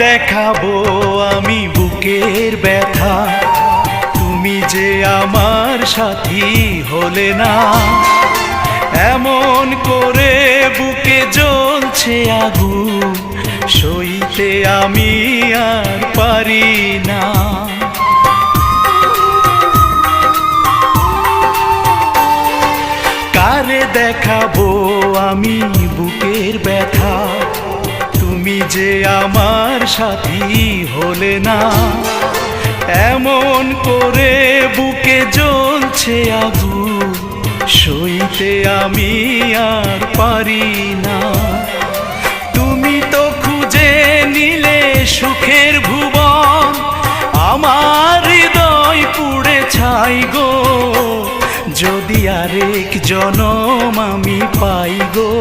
দেখাবো আমি বুকের ব্যথা, তুমি যে আমার সাথী হলে না। এমন করে বুকে জ্বলছে আগুন, সইতে আমি আর পারি না। কারে দেখাবো আমি বুকের ব্যথা, তুমি যে আমার সাথী হলে না। এমন করে বুকে জ্বলছে আগুন, সইতে আমি আর পারি না। তুমি তো খুঁজে নিলে সুখের ভুবন, আমার হৃদয় পুড়ে ছাই গো। যদি আরেক জনম আমি পাই গো।